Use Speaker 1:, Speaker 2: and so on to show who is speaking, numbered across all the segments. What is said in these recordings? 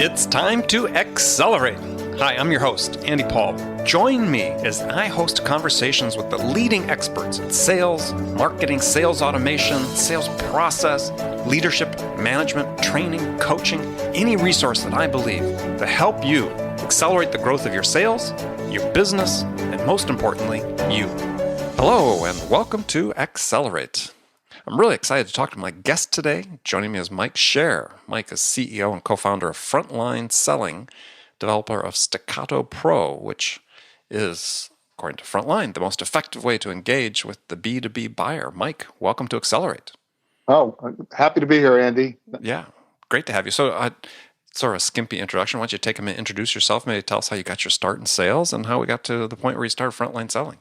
Speaker 1: It's time to accelerate. Hi, I'm your host, Andy Paul. Join me as I host conversations with the leading experts in sales, marketing, sales automation, sales process, leadership, management, training, coaching, any resource that I believe to help you accelerate the growth of your sales, your business, and most importantly, you. Hello, and welcome to Accelerate. I'm really excited to talk to my guest today. Joining me is Mike Scher. Mike is CEO and co-founder of Frontline Selling, developer of Staccato Pro, which is, according to Frontline, the most effective way to engage with the B2B buyer. Mike, welcome to Accelerate.
Speaker 2: Oh, I'm happy to be here, Andy.
Speaker 1: Yeah, great to have you. So, sort of a skimpy introduction. Why don't you take a minute, introduce yourself, maybe tell us how you got your start in sales and how we got to the point where you started Frontline Selling.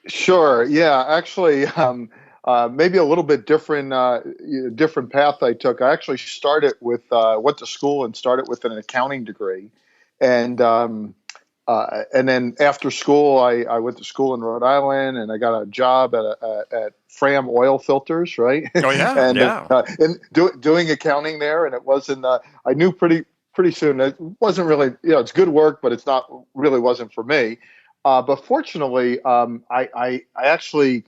Speaker 2: Sure. Yeah, actually, maybe a little bit different path I took. I actually started with went to school and started with an accounting degree, and then after school, I went to school in Rhode Island, and I got a job at Fram Oil Filters, right?
Speaker 1: Oh yeah,
Speaker 2: doing accounting there, and it wasn't. I knew pretty soon it wasn't really. It's good work, but it's not really wasn't for me. But fortunately, I actually,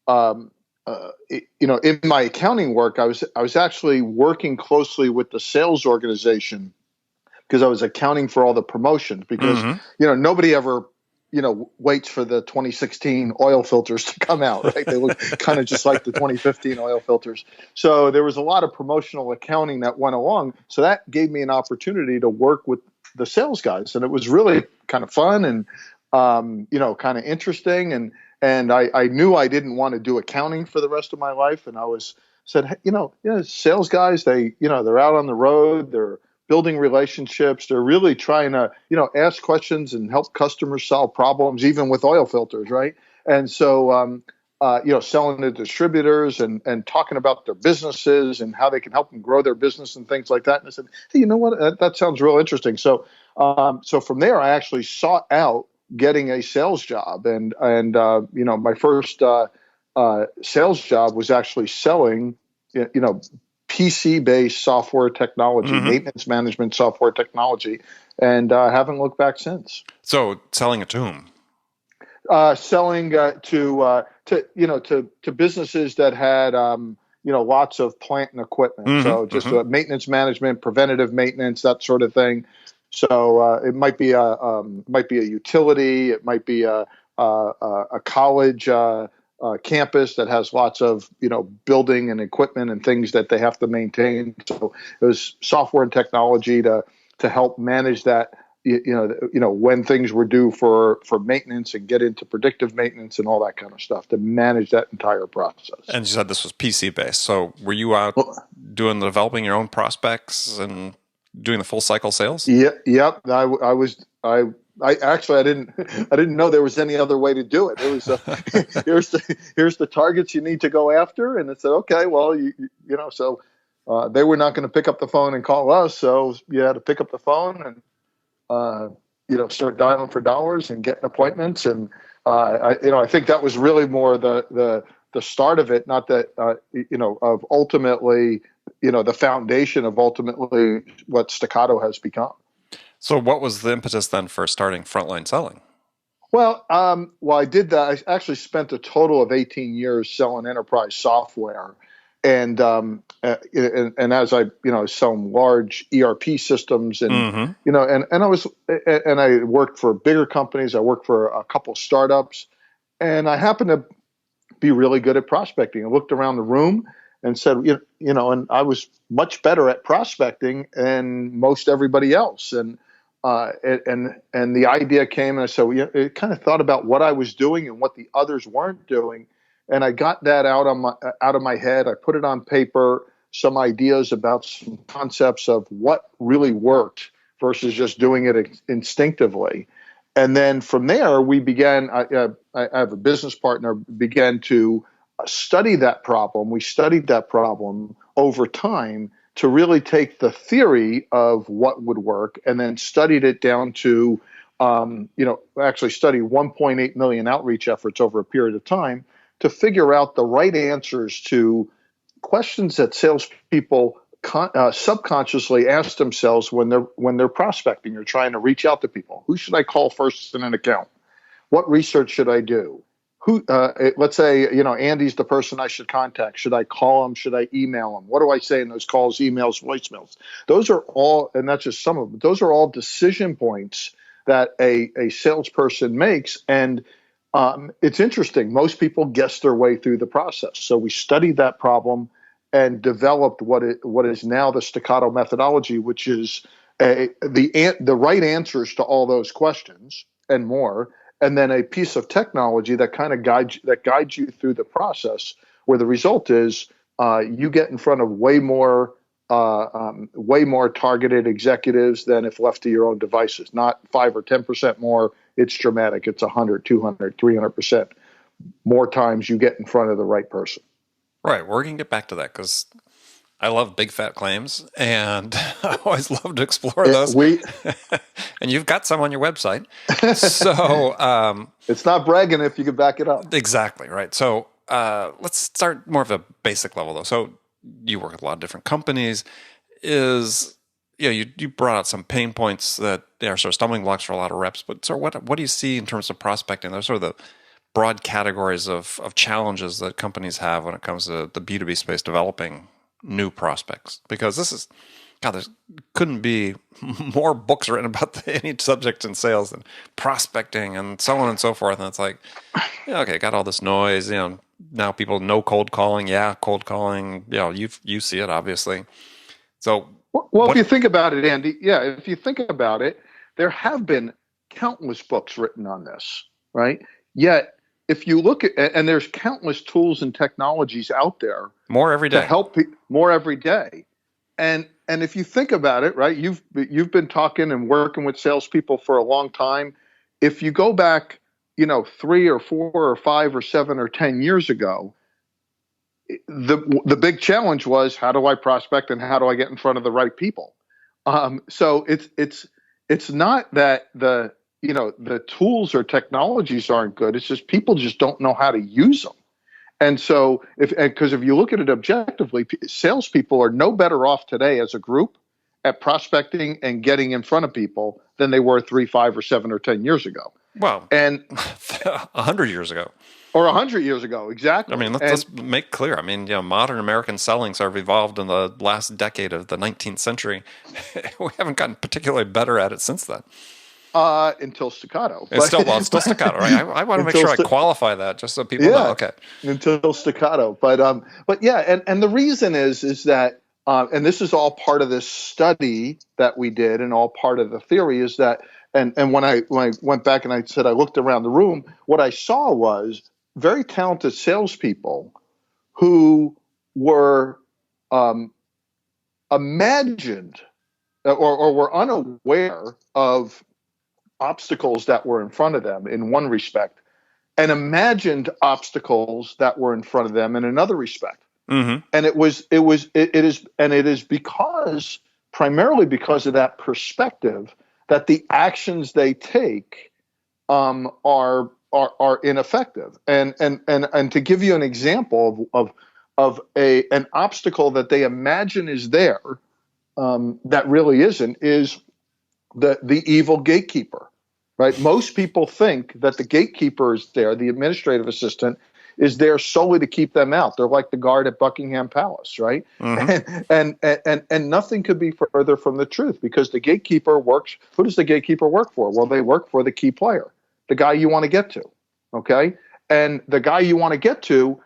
Speaker 2: in my accounting work, I was actually working closely with the sales organization because I was accounting for all the promotions. Because nobody ever waits for the 2016 oil filters to come out, right? They look kind of just like the 2015 oil filters. So there was a lot of promotional accounting that went along. So that gave me an opportunity to work with the sales guys, and it was really kind of fun and kind of interesting. And I knew I didn't want to do accounting for the rest of my life. And I said, hey, sales guys, they're out on the road, they're building relationships, they're really trying to, ask questions and help customers solve problems, even with oil filters, right? And so, selling to distributors and talking about their businesses and how they can help them grow their business and things like that. And I said, hey, you know what? That sounds real interesting. So from there, I actually sought out getting a sales job, and my first sales job was actually selling PC-based software technology, maintenance management software technology, and haven't looked back since.
Speaker 1: So selling it to whom?
Speaker 2: Selling to businesses that had lots of plant and equipment. So just maintenance management, preventative maintenance, that sort of thing. So it might be a utility, it might be a college campus that has lots of building and equipment and things that they have to maintain. So it was software and technology to help manage that. When things were due for maintenance and get into predictive maintenance and all that kind of stuff to manage that entire process.
Speaker 1: And you said this was PC based. So were you out doing the developing your own prospects and doing the full cycle sales?
Speaker 2: Yep. I actually didn't know there was any other way to do it. It was here's the targets you need to go after, and it said, okay, well, so they were not going to pick up the phone and call us, so you had to pick up the phone and start dialing for dollars and getting appointments, and I think that was really more the start of it, not that of ultimately the foundation of ultimately what Staccato has become.
Speaker 1: So what was the impetus then for starting Frontline Selling?
Speaker 2: Well, I did that. I actually spent a total of 18 years selling enterprise software, and as I selling large ERP systems, and and I worked for bigger companies. I worked for a couple of startups, and I happened to be really good at prospecting. I looked around the room and said, and I was much better at prospecting than most everybody else. And the idea came, and I said, it kind of thought about what I was doing and what the others weren't doing. And I got that out of my head. I put it on paper, some ideas about some concepts of what really worked versus just doing it instinctively. And then from there, we began, I have a business partner, began to study that problem. We studied that problem over time to really take the theory of what would work and then studied it down to, actually studied 1.8 million outreach efforts over a period of time to figure out the right answers to questions that salespeople subconsciously ask themselves when they're prospecting or trying to reach out to people. Who should I call first in an account? What research should I do? Let's say, Andy's the person I should contact. Should I call him? Should I email him? What do I say in those calls, emails, voicemails? Those are all, and that's just some of them. Those are all decision points that a salesperson makes. And it's interesting. Most people guess their way through the process. So we studied that problem and developed what is now the staccato methodology, which is the right answers to all those questions and more, and then a piece of technology that kind of guides you through the process, where the result is you get in front of way more targeted executives than if left to your own devices. Not 5 or 10% more. It's dramatic. It's 100, 200, 300% more times you get in front of the right person.
Speaker 1: Right. We're going to get back to that because I love big fat claims, and I always love to explore those. And you've got some on your website. So
Speaker 2: it's not bragging if you can back it up.
Speaker 1: Exactly. Right. So let's start more of a basic level, though. So you work with a lot of different companies. You brought out some pain points that are sort of stumbling blocks for a lot of reps. But so what do you see in terms of prospecting? There's sort of the broad categories of challenges that companies have when it comes to the B2B space developing new prospects, because there couldn't be more books written about any subject in sales than prospecting and so on and so forth. And it's like, okay, got all this noise, now people know cold calling. Yeah. Cold calling, you see it obviously. So,
Speaker 2: if you think about it, Andy, if you think about it, there have been countless books written on this, right? Yet, if you look at, and there's countless tools and technologies out there,
Speaker 1: more every day,
Speaker 2: to help more every day, and if you think about it, right, you've been talking and working with salespeople for a long time. If you go back, 3 or 4 or 5 or 7 or 10 years ago, the big challenge was, how do I prospect and how do I get in front of the right people? So it's not that the tools or technologies aren't good. It's just people just don't know how to use them. And so because if you look at it objectively, salespeople are no better off today as a group at prospecting and getting in front of people than they were 3, 5, or 7 or 10 years ago.
Speaker 1: Well, and 100 years ago.
Speaker 2: Or 100 years ago, exactly.
Speaker 1: I mean, let's make clear. I mean, modern American sellings have evolved in the last decade of the 19th century. We haven't gotten particularly better at it since then.
Speaker 2: Until staccato.
Speaker 1: It's still staccato, right? I want to make sure I qualify that just so people know. Okay.
Speaker 2: Until staccato, but yeah, and the reason is that, and this is all part of this study that we did, and all part of the theory is that, and when I went back and I said I looked around the room, what I saw was very talented salespeople who were imagined or were unaware of obstacles that were in front of them in one respect, and imagined obstacles that were in front of them in another respect. Mm-hmm. And it is primarily because of that perspective that the actions they take are ineffective. And to give you an example of an obstacle that they imagine is there, that really isn't, is the evil gatekeeper, right? Most people think that the gatekeeper is there, the administrative assistant is there solely to keep them out. They're like the guard at Buckingham Palace, right? Mm-hmm. And nothing could be further from the truth, because the gatekeeper works. Who does the gatekeeper work for? Well, they work for the key player, the guy you want to get to, okay? And the guy you want to get to,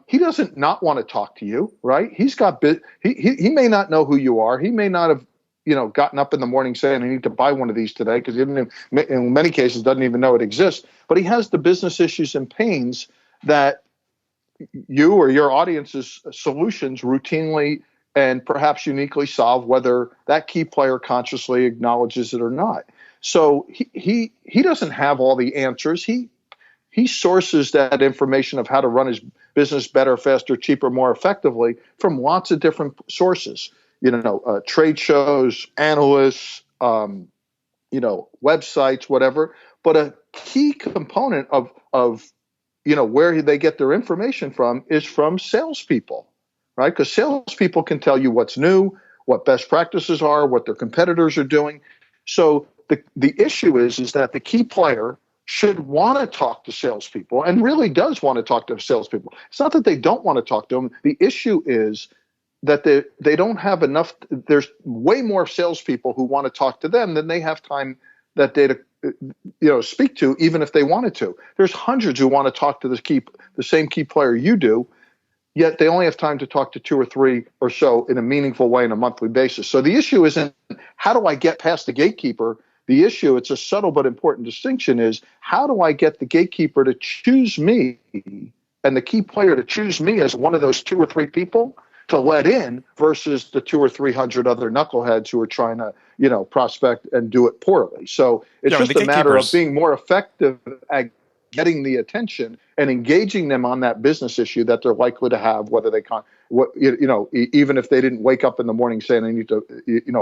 Speaker 2: he doesn't not want to talk to you, right? He may not know who you are. He may not have gotten up in the morning saying, I need to buy one of these today, because in many cases doesn't even know it exists. But he has the business issues and pains that you or your audience's solutions routinely and perhaps uniquely solve, whether that key player consciously acknowledges it or not. So he doesn't have all the answers. He sources that information of how to run his business better, faster, cheaper, more effectively from lots of different sources. Trade shows, analysts, websites, whatever. But a key component of where they get their information from is from salespeople, right? Because salespeople can tell you what's new, what best practices are, what their competitors are doing. So the issue is that the key player should want to talk to salespeople and really does want to talk to salespeople. It's not that they don't want to talk to them. The issue is that they don't have enough. There's way more salespeople who want to talk to them than they have time that day to speak to, even if they wanted to. There's hundreds who want to talk to the same key player you do, yet they only have time to talk to two or three or so in a meaningful way on a monthly basis. So the issue isn't how do I get past the gatekeeper. The issue, it's a subtle but important distinction, is how do I get the gatekeeper to choose me and the key player to choose me as one of those two or three people to let in versus the 200 or 300 other knuckleheads who are trying to, prospect and do it poorly. So it's just a matter of being more effective at getting the attention and engaging them on that business issue that they're likely to have, whether they can't, even if they didn't wake up in the morning saying I need to,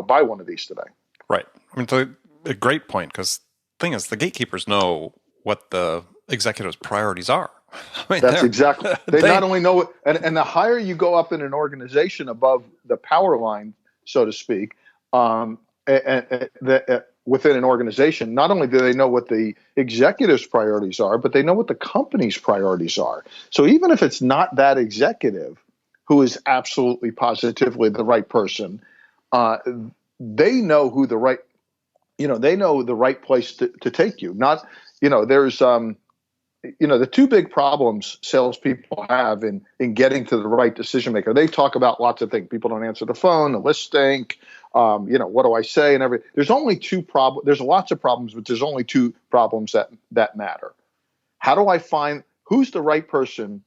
Speaker 2: buy one of these today.
Speaker 1: Right. I mean, it's a great point, because the thing is, the gatekeepers know what the executives' priorities are. I mean,
Speaker 2: that's exactly. They not only know it, and the higher you go up in an organization above the power line, so to speak, within an organization, not only do they know what the executive's priorities are, but they know what the company's priorities are. So even if it's not that executive who is absolutely positively the right person, they know who the right, they know the right place to take you. Not, there's the two big problems salespeople have in getting to the right decision maker. They talk about lots of things. People don't answer the phone, the lists stink. What do I say? And everything. There's only two problems. There's lots of problems, but there's only two problems that matter. How do I find who's the right person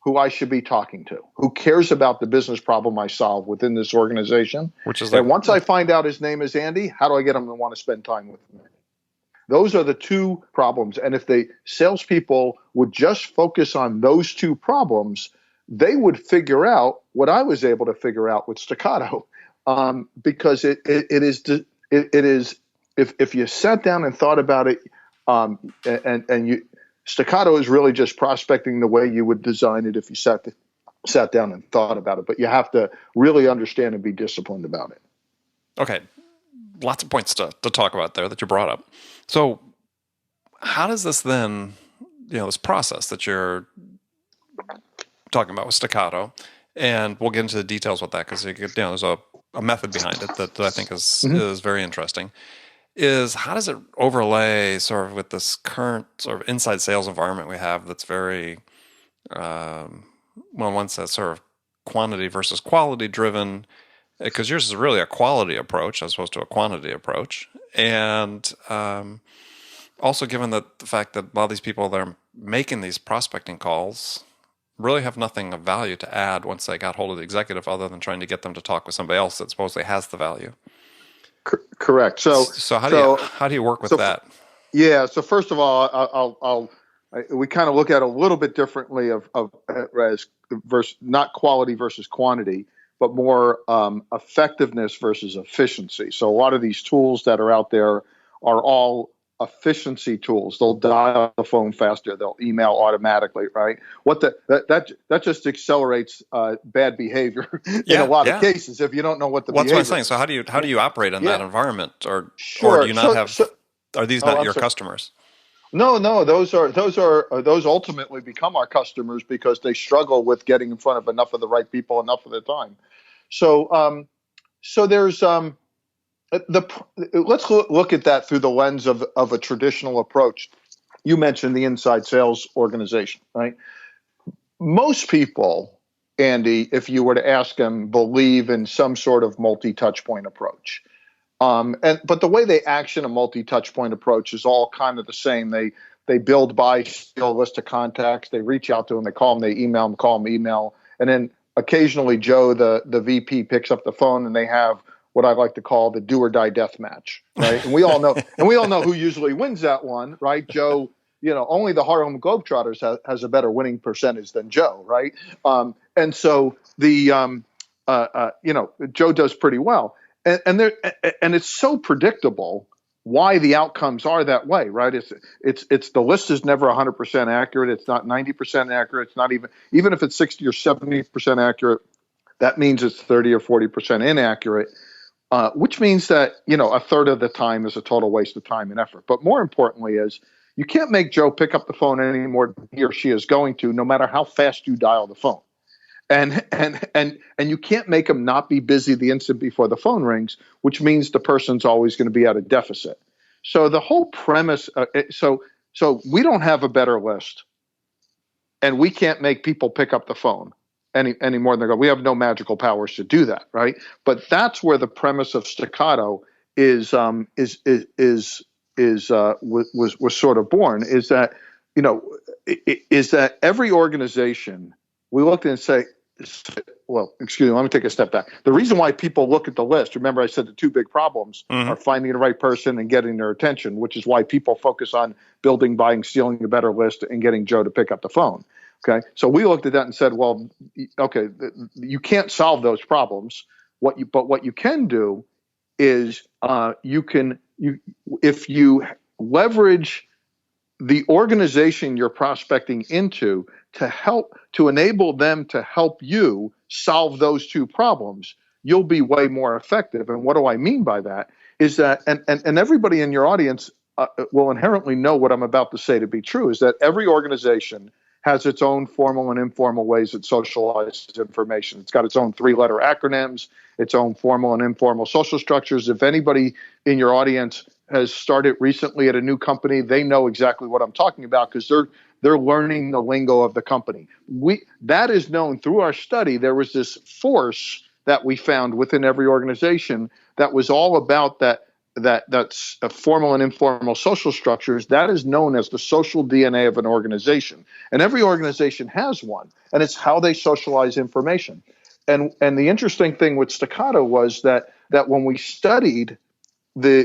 Speaker 2: who I should be talking to? Who cares about the business problem I solve within this organization? And once I find out his name is Andy, how do I get him to want to spend time with me? Those are the two problems. And if the salespeople would just focus on those two problems, they would figure out what I was able to figure out with Staccato. Because it is if you sat down and thought about it, Staccato is really just prospecting the way you would design it if you sat down and thought about it. But you have to really understand and be disciplined about it.
Speaker 1: Okay. Lots of points to talk about there that you brought up. So how does this then, this process that you're talking about with Staccato, and we'll get into the details with that, because there's a method behind it that I think is very interesting, is how does it overlay sort of with this current sort of inside sales environment we have that's very, one says sort of quantity versus quality driven, because yours is really a quality approach as opposed to a quantity approach. And also given that the fact that a lot of these people that are making these prospecting calls really have nothing of value to add once they got hold of the executive, other than trying to get them to talk with somebody else that supposedly has the value.
Speaker 2: Correct. So
Speaker 1: how do you work with that?
Speaker 2: Yeah. So first of all, we kind of look at it a little bit differently versus not quality versus quantity, but more effectiveness versus efficiency. So a lot of these tools that are out there are all efficiency tools. They'll dial the phone faster. They'll email automatically, right? That just accelerates bad behavior in a lot of cases if you don't know what the behavior is.
Speaker 1: That's what I'm saying. So how do you operate in that environment, or do you not are these not your customers?
Speaker 2: No, those ultimately become our customers because they struggle with getting in front of enough of the right people enough of the time. So there's let's look at that through the lens of a traditional approach. You mentioned the inside sales organization, right? Most people, Andy, if you were to ask them, believe in some sort of multi-touch point approach. But the way they action a multi-touch point approach is all kind of the same. They build by steal a list of contacts. They reach out to them. They call them. They email them. Call them. Email. And then occasionally Joe, the VP, picks up the phone and they have what I like to call the do or die death match, right? And we all know who usually wins that one, right? Joe. Only the Harlem Globetrotters has a better winning percentage than Joe, right? And so Joe does pretty well. And it's so predictable why the outcomes are that way, right? It's the list is never 100% accurate. It's not 90% accurate. It's not even if it's 60 or 70% accurate. That means it's 30 or 40% inaccurate, which means that, a third of the time is a total waste of time and effort. But more importantly is you can't make Joe pick up the phone any more than he or she is going to, no matter how fast you dial the phone. And you can't make them not be busy the instant before the phone rings, which means the person's always going to be at a deficit. So the whole premise, so we don't have a better list, and we can't make people pick up the phone any more than we have no magical powers to do that, right? But that's where the premise of Staccato was sort of born. Is that is that every organization we looked at and say, well, excuse me, let me take a step back. The reason why people look at the list, remember I said the two big problems are finding the right person and getting their attention, which is why people focus on building, buying, stealing a better list and getting Joe to pick up the phone. Okay. So we looked at that and said, well, okay, you can't solve those problems. But what you can do is if you leverage the organization you're prospecting into to enable them to help you solve those two problems, you'll be way more effective. And what do I mean by that is that, and everybody in your audience will inherently know what I'm about to say to be true, is that every organization has its own formal and informal ways it socializes information. It's got its own 3-letter acronyms, its own formal and informal social structures. If anybody in your audience has started recently at a new company, they know exactly what I'm talking about because they're learning the lingo of the company. That is known through our study. There was this force that we found within every organization that was all about that's formal and informal social structures. That is known as the social DNA of an organization. And every organization has one, and it's how they socialize information. And the interesting thing with Staccato was that when we studied we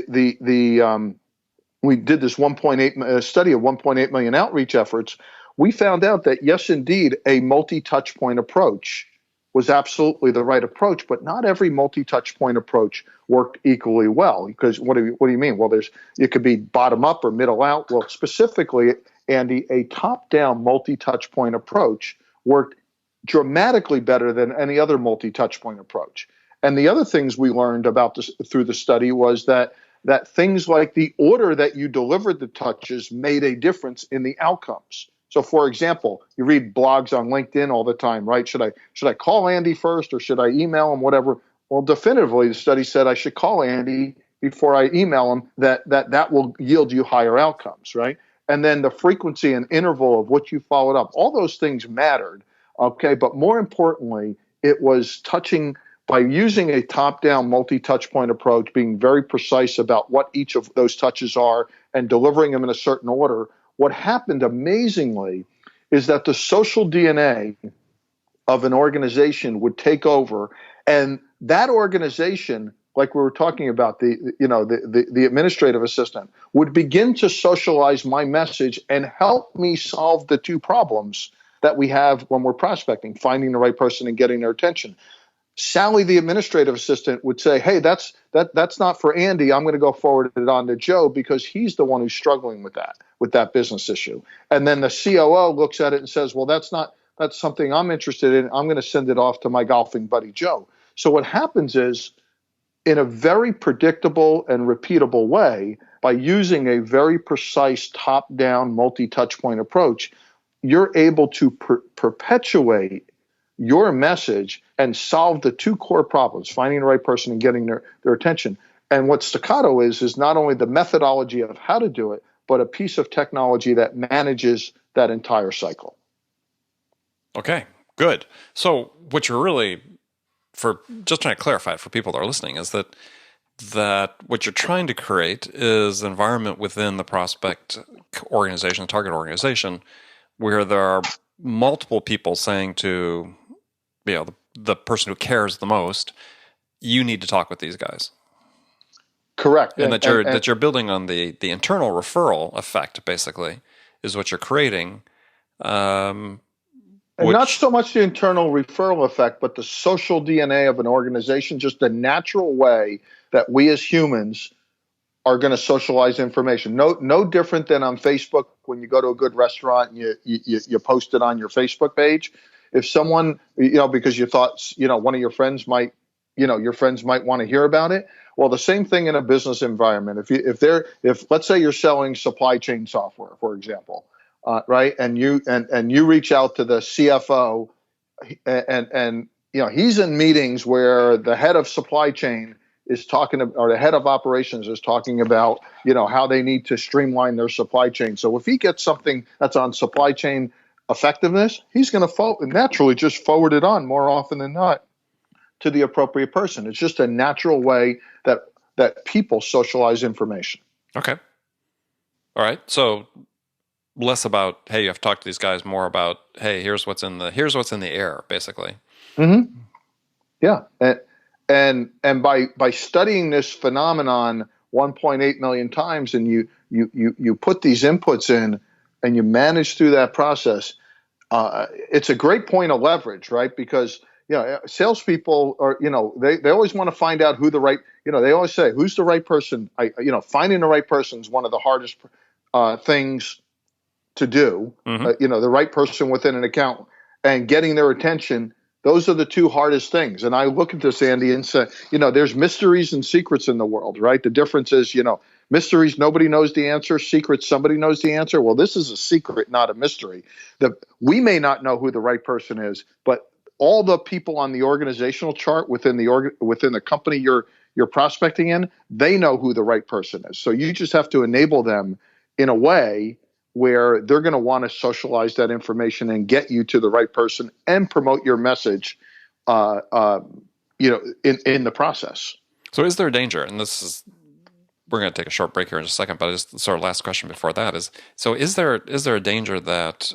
Speaker 2: did this 1.8 study of 1.8 million outreach efforts, we found out that yes, indeed, a multi-touch point approach was absolutely the right approach, but not every multi-touch point approach worked equally well. Because what do you mean? Well, it could be bottom up or middle out. Well, specifically, Andy, a top-down multi-touch point approach worked dramatically better than any other multi-touch point approach. And the other things we learned about this through the study was that things like the order that you delivered the touches made a difference in the outcomes. So, for example, you read blogs on LinkedIn all the time, right? Should I call Andy first or should I email him? Whatever. Well, definitively, the study said I should call Andy before I email him. That will yield you higher outcomes, right? And then the frequency and interval of what you followed up, all those things mattered. Okay, but more importantly, it was touching. By using a top-down multi-touch point approach, being very precise about what each of those touches are and delivering them in a certain order, what happened amazingly is that the social DNA of an organization would take over, and that organization, like we were talking about, the administrative assistant, would begin to socialize my message and help me solve the two problems that we have when we're prospecting, finding the right person and getting their attention. Sally, the administrative assistant, would say, hey, that's not for Andy. I'm going to go forward it on to Joe because he's the one who's struggling with that business issue. And then the COO looks at it and says, well, that's something I'm interested in. I'm going to send it off to my golfing buddy, Joe. So what happens is, in a very predictable and repeatable way, by using a very precise top-down multi-touch point approach, you're able to perpetuate your message and solve the two core problems, finding the right person and getting their attention. And what Staccato is not only the methodology of how to do it, but a piece of technology that manages that entire cycle.
Speaker 1: Okay, good. So what you're really, for just trying to clarify it for people that are listening, is that what you're trying to create is an environment within the prospect organization, target organization, where there are multiple people saying to the person who cares the most, you need to talk with these guys.
Speaker 2: Correct.
Speaker 1: And that you're building on the internal referral effect, basically, is what you're creating.
Speaker 2: And not so much the internal referral effect, but the social DNA of an organization, just the natural way that we as humans are going to socialize information. No different than on Facebook when you go to a good restaurant and you post it on your Facebook page. if someone, because you thought, one of your friends might, your friends might want to hear about it. Well, the same thing in a business environment. If let's say you're selling supply chain software, for example, right, and you reach out to the CFO, and he's in meetings where the head of supply chain is talking to, or the head of operations is talking about how they need to streamline their supply chain. So if he gets something that's on supply chain effectiveness, he's going to naturally just forward it on more often than not to the appropriate person. It's just a natural way that people socialize information.
Speaker 1: Okay. All right. So less about, hey, you have to talk to these guys, more about, hey, here's what's in the air, basically.
Speaker 2: Mm-hmm. Yeah. And by studying this phenomenon 1.8 million times, and you put these inputs in and you manage through that process, it's a great point of leverage, right? Because salespeople are, they always want to find out who the right, they always say, who's the right person? Finding the right person is one of the hardest things to do.
Speaker 1: Mm-hmm.
Speaker 2: The right person within an account and getting their attention. Those are the two hardest things. And I look at this, Andy, and say, there's mysteries and secrets in the world, right? The difference is, mysteries, nobody knows the answer. Secrets, somebody knows the answer. Well, this is a secret, not a mystery. We may not know who the right person is, but all the people on the organizational chart within the company you're prospecting in, they know who the right person is. So you just have to enable them in a way where they're going to want to socialize that information and get you to the right person and promote your message, in the process.
Speaker 1: So is there a danger? And we're going to take a short break here in just a second, but just sort of last question before that is there a danger that,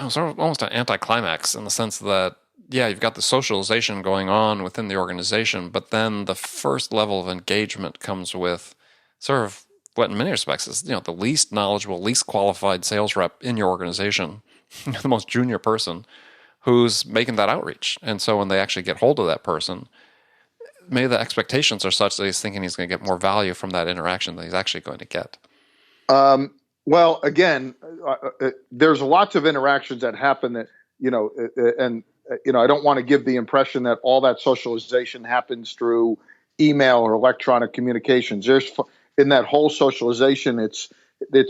Speaker 1: sort of almost an anticlimax in the sense that, yeah, you've got the socialization going on within the organization, but then the first level of engagement comes with sort of what in many respects is, the least knowledgeable, least qualified sales rep in your organization, the most junior person who's making that outreach. And so when they actually get hold of that person, maybe the expectations are such that he's thinking he's going to get more value from that interaction than he's actually going to get.
Speaker 2: Well, again, there's lots of interactions that happen that, I don't want to give the impression that all that socialization happens through email or electronic communications. In that whole socialization, it's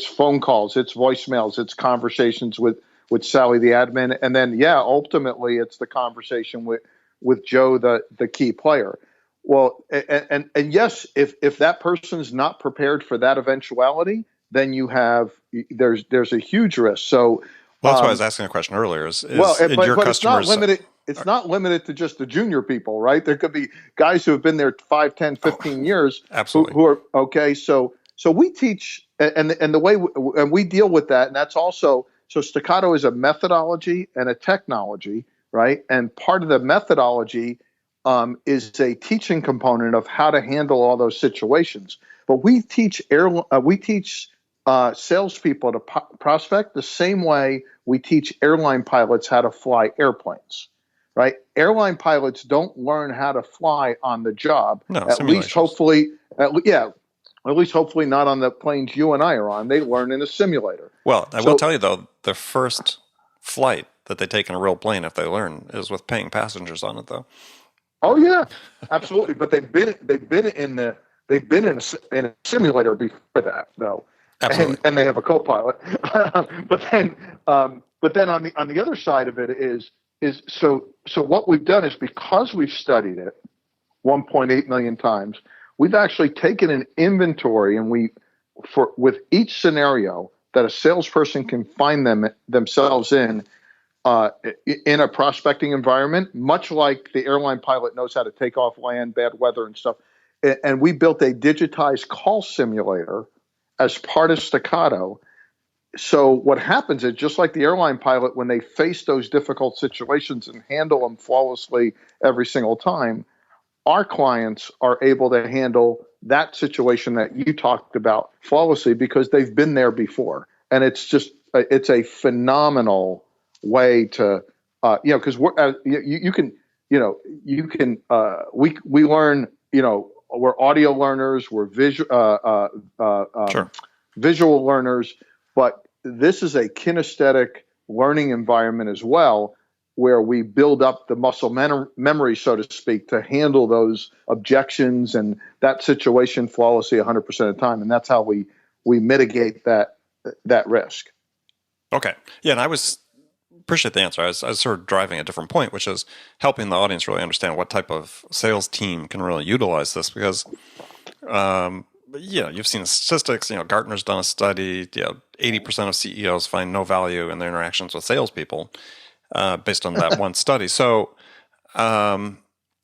Speaker 2: phone calls, it's voicemails, it's conversations with Sally, the admin. And then, ultimately it's the conversation with Joe, the key player. Well, and yes, if that person's not prepared for that eventuality, then there's a huge risk. So,
Speaker 1: well, that's why I was asking a question earlier.
Speaker 2: But it's not limited. It's not limited to just the junior people, right? There could be guys who have been there 5, 10, 15 years.
Speaker 1: Absolutely.
Speaker 2: Who are okay. So we teach, and the way we deal with that, and that's also, so Staccato is a methodology and a technology, right? And part of the methodology is a teaching component of how to handle all those situations. But we teach salespeople to prospect the same way we teach airline pilots how to fly airplanes, right? Airline pilots don't learn how to fly on the job.
Speaker 1: No,
Speaker 2: at least hopefully not on the planes you and I are on. They learn in a simulator.
Speaker 1: Well, I will tell you though, the first flight that they take in a real plane, if they learn, is with paying passengers on it, though.
Speaker 2: Oh yeah, absolutely. But they've been in a simulator before that, though.
Speaker 1: Absolutely.
Speaker 2: And they have a co-pilot. but then on the other side of it is so what we've done is, because we've studied it 1.8 million times, we've actually taken an inventory, and with each scenario that a salesperson can find themselves in a prospecting environment, much like the airline pilot knows how to take off, land, bad weather and stuff. And we built a digitized call simulator as part of Staccato. So what happens is, just like the airline pilot, when they face those difficult situations and handle them flawlessly every single time, our clients are able to handle that situation that you talked about flawlessly because they've been there before. And it's a phenomenal way to, because we learn, we're audio learners, we're visual learners, but this is a kinesthetic, learning environment as well, where we build up the muscle memory, so to speak, to handle those objections and that situation flawlessly 100% of the time. And that's how we mitigate that risk.
Speaker 1: Okay. Yeah, and I appreciate the answer. I was sort of driving a different point, which is helping the audience really understand what type of sales team can really utilize this, because you've seen the statistics. Gartner's done a study. 80% of CEOs find no value in their interactions with salespeople, based on that one study. So, and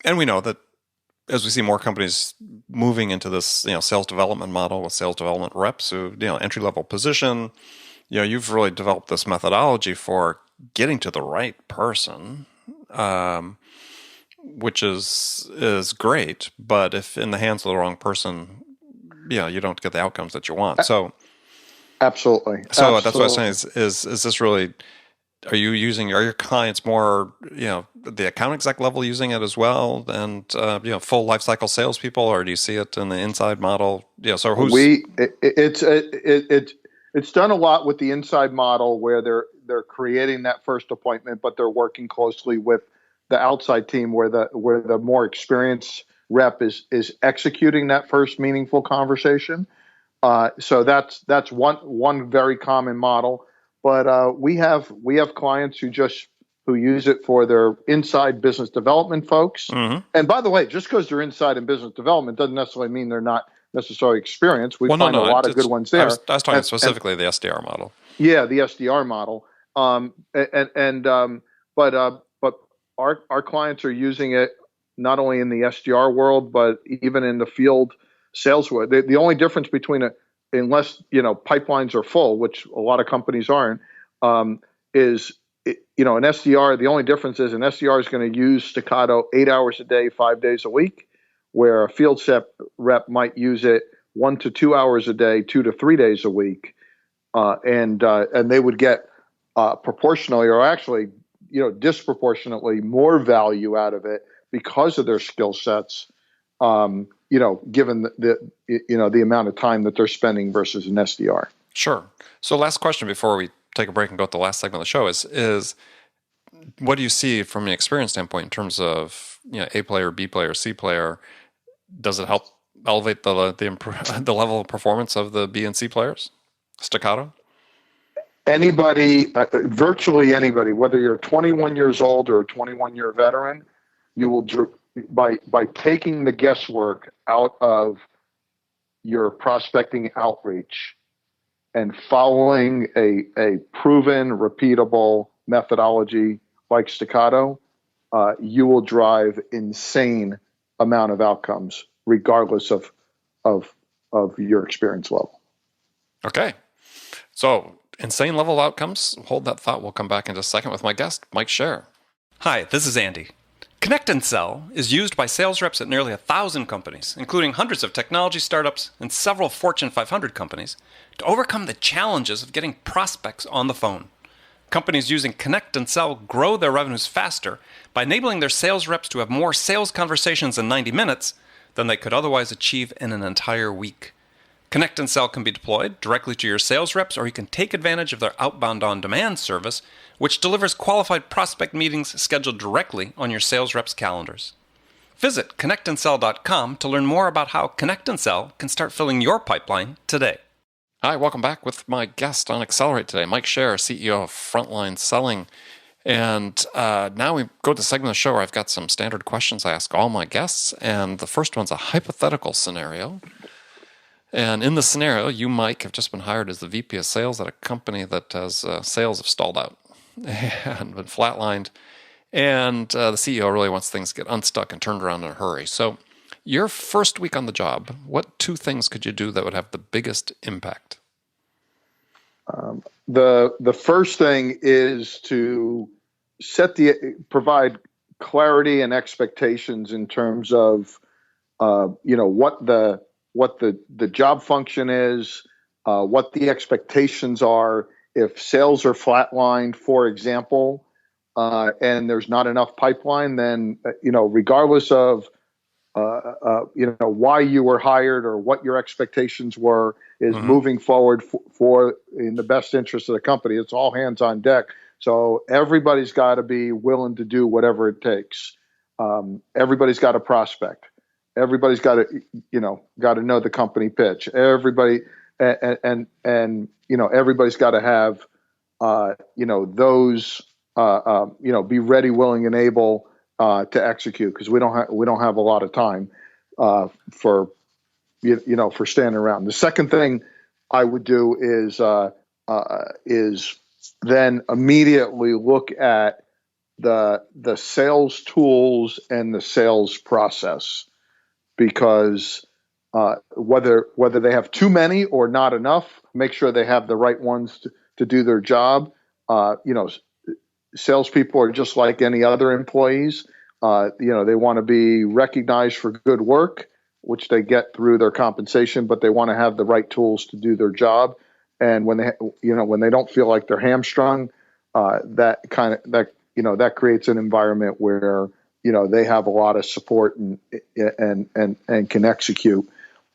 Speaker 1: we know that as we see more companies moving into this, sales development model with sales development reps who, entry level position, you've really developed this methodology for getting to the right person, which is great. But if in the hands of the wrong person, you don't get the outcomes that you want. So,
Speaker 2: absolutely.
Speaker 1: So that's what I was saying. Is this really? Are your clients more, the account exec level using it as well, and full life cycle salespeople, or do you see it in the inside model? So who's
Speaker 2: it's done a lot with the inside model, where they're creating that first appointment, but they're working closely with the outside team, where the more experienced rep is executing that first meaningful conversation. So that's one very common model. But we have clients who use it for their inside business development folks.
Speaker 1: Mm-hmm.
Speaker 2: And by the way, just because they're inside in business development doesn't necessarily mean they're not necessarily experienced. We find a lot of good ones there.
Speaker 1: I was talking specifically the SDR model.
Speaker 2: Yeah, the SDR model. But our clients are using it not only in the SDR world, but even in the field sales world. The only difference between unless pipelines are full, which a lot of companies aren't, is an SDR. The only difference is an SDR is going to use Staccato 8 hours a day, 5 days a week, where a field rep might use it 1 to 2 hours a day, 2 to 3 days a week, and they would get proportionally, or actually disproportionately, more value out of it because of their skill sets. Given the amount of time that they're spending versus an SDR.
Speaker 1: Sure. So last question before we take a break and go to the last segment of the show is what do you see from an experience standpoint in terms of A player, B player, C player? Does it help elevate the level of performance of the B and C players? Staccato?
Speaker 2: Anybody, virtually anybody, whether you're 21 years old or a 21-year veteran, you will by taking the guesswork out of your prospecting outreach and following a proven, repeatable methodology like Staccato, you will drive insane amount of outcomes, regardless of your experience level.
Speaker 1: Okay. So insane level outcomes. Hold that thought. We'll come back in just a second with my guest, Mike Scher. Hi, this is Andy. Connect and Sell is used by sales reps at nearly 1,000 companies, including hundreds of technology startups and several Fortune 500 companies, to overcome the challenges of getting prospects on the phone. Companies using Connect and Sell grow their revenues faster by enabling their sales reps to have more sales conversations in 90 minutes than they could otherwise achieve in an entire week. Connect and Sell can be deployed directly to your sales reps, or you can take advantage of their outbound on-demand service, which delivers qualified prospect meetings scheduled directly on your sales reps' calendars. Visit connectandsell.com to learn more about how Connect and Sell can start filling your pipeline today. Hi, welcome back with my guest on Accelerate today, Mike Scher, CEO of Frontline Selling. And now we go to the segment of the show where I've got some standard questions I ask all my guests. And the first one's a hypothetical scenario. And in the scenario, you, Mike, have just been hired as the VP of sales at a company that has sales have stalled out and been flatlined. And the CEO really wants things to get unstuck and turned around in a hurry. So your first week on the job, what 2 things could you do that would have the biggest impact?
Speaker 2: The first thing is to provide clarity and expectations in terms of what the job function is, what the expectations are. If sales are flatlined, for example, and there's not enough pipeline, then regardless of why you were hired or what your expectations were, is moving forward for in the best interest of the company. It's all hands on deck So everybody's got to be willing to do whatever it takes. Everybody's got to prospect. Everybody's got to, got to know the company pitch. Everybody, and everybody's got to have, those, be ready, willing, and able to execute, because we don't have a lot of time for standing around. The second thing I would do is then immediately look at the sales tools and the sales process, because whether they have too many or not enough, make sure they have the right ones to do their job. Salespeople are just like any other employees. They want to be recognized for good work, which they get through their compensation, but they want to have the right tools to do their job. And when they don't feel like they're hamstrung, that creates an environment where they have a lot of support and can execute,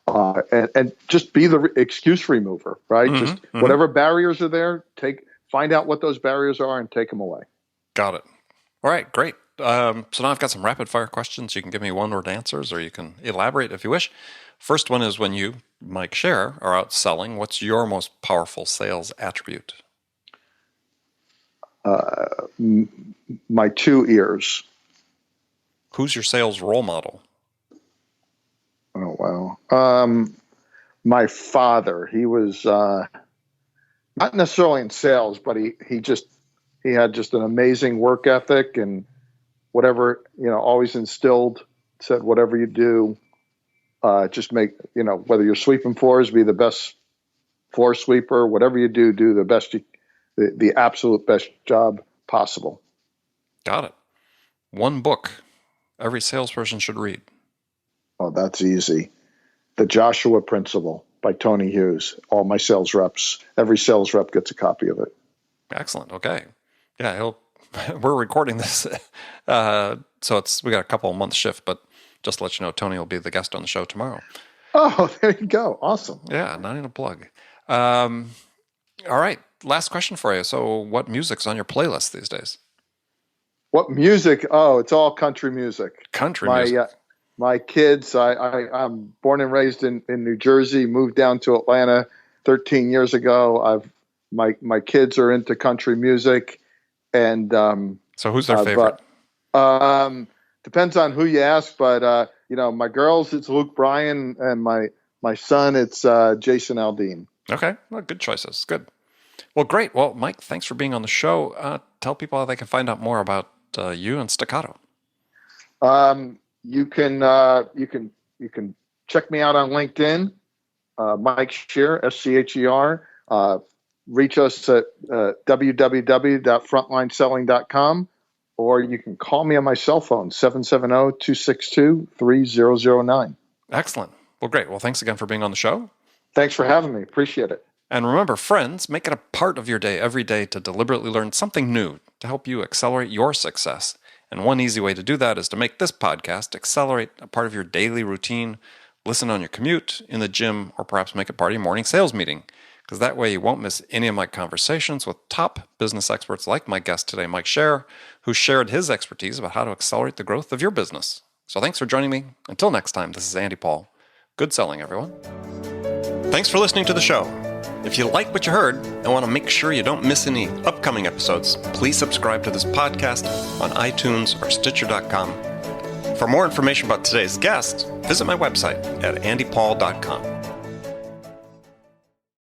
Speaker 2: and just be the excuse remover, right? Just whatever barriers are there, find out what those barriers are and take them away.
Speaker 1: Got it. All right, great. So now I've got some rapid fire questions. You can give me one-word answers, or you can elaborate if you wish. First one is, when you, Mike Scher, are out selling, what's your most powerful sales attribute?
Speaker 2: My 2 ears.
Speaker 1: Who's your sales role model?
Speaker 2: Oh, wow. My father. He was not necessarily in sales, but he had just an amazing work ethic, and whatever, always instilled, said, whatever you do, just make, whether you're sweeping floors, be the best floor sweeper. Whatever you do the best, the absolute best job possible.
Speaker 1: Got it. One book every salesperson should read.
Speaker 2: Oh, that's easy. The Joshua Principle by Tony Hughes. All my sales reps, every sales rep gets a copy of it.
Speaker 1: Excellent. Okay. Yeah, we're recording this, so we got a couple of months shift, but just to let you know, Tony will be the guest on the show tomorrow.
Speaker 2: Oh, there you go. Awesome.
Speaker 1: Yeah, not even a plug. All right, last question for you. So what music's on your playlist these days?
Speaker 2: What music? Oh, it's all country music.
Speaker 1: Country music.
Speaker 2: My kids, I'm born and raised in New Jersey, moved down to Atlanta 13 years ago. My kids are into country music. And
Speaker 1: so who's their favorite?
Speaker 2: Depends on who you ask, but my girls, it's Luke Bryan, and my son, it's Jason Aldean.
Speaker 1: Okay, well, good choices. Good. Well, great. Well, Mike, thanks for being on the show. Tell people how they can find out more about you and Staccato.
Speaker 2: You can check me out on LinkedIn, Mike Scher, Scher. Reach us at www.frontlineselling.com, or you can call me on my cell phone, 770-262-3009.
Speaker 1: Excellent. Well, great. Well, thanks again for being on the show.
Speaker 2: Thanks for having me. Appreciate it.
Speaker 1: And remember, friends, make it a part of your day every day to deliberately learn something new to help you accelerate your success. And one easy way to do that is to make this podcast accelerate a part of your daily routine. Listen on your commute, in the gym, or perhaps make it part of your morning sales meeting. Because that way you won't miss any of my conversations with top business experts like my guest today, Mike Scher, who shared his expertise about how to accelerate the growth of your business. So thanks for joining me. Until next time, this is Andy Paul. Good selling, everyone. Thanks for listening to the show. If you like what you heard and want to make sure you don't miss any upcoming episodes, please subscribe to this podcast on iTunes or Stitcher.com. For more information about today's guest, visit my website at andypaul.com.